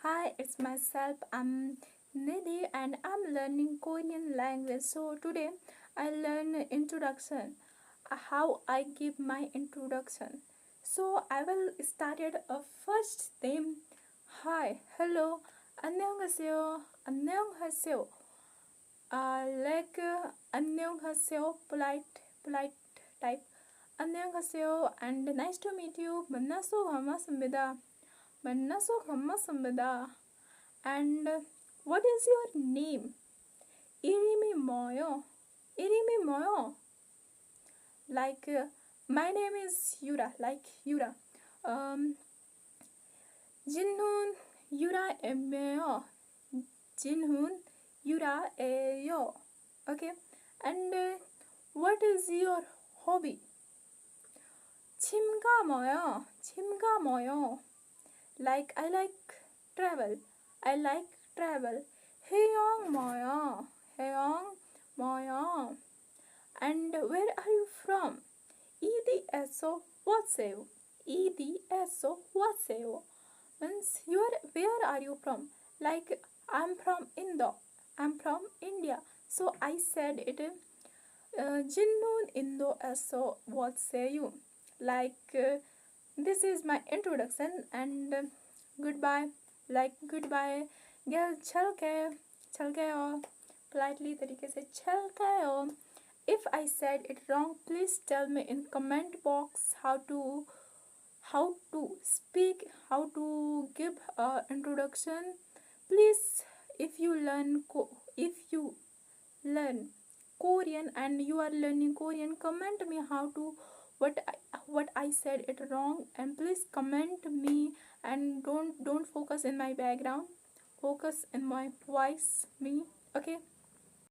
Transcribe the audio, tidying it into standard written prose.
Hi, it's myself. I'm Nidhi and I'm learning Korean language. So today I learn introduction, how I give my introduction. So I will start it first name. Hi, hello, 안녕하세요, 안녕하세요. 안녕하세요, polite type. 안녕하세요 and nice to meet you. 만나서 반갑습니다. 만나서 반갑습니다. And what is your name? 이름이 뭐요? 이름이 뭐요? Like my name is Yura. Like Yura. Um, 진훈 유라예요. 진훈 유라예요. Okay. And what is your hobby? 침가 뭐요? 침가 뭐요? Like I like travel. I like travel. 해영 뭐요? 해영 뭐요? And where are you from? EDSO 왔어요. EDSO 왔어요. Means where are you from? Like I'm from Indo. I'm from India. So I said it. 진눈 인도에서 왔어요. Like this is my introduction and goodbye. Like goodbye. Yeah, चल गए politely तरीके से चल गए. If I said it wrong, please tell me in comment box how to speak, how to give a introduction. Please, if you learn Korean and you are learning Korean, comment me how to what I said it wrong, and please comment me and don't focus in my background, focus in my voice me. Okay.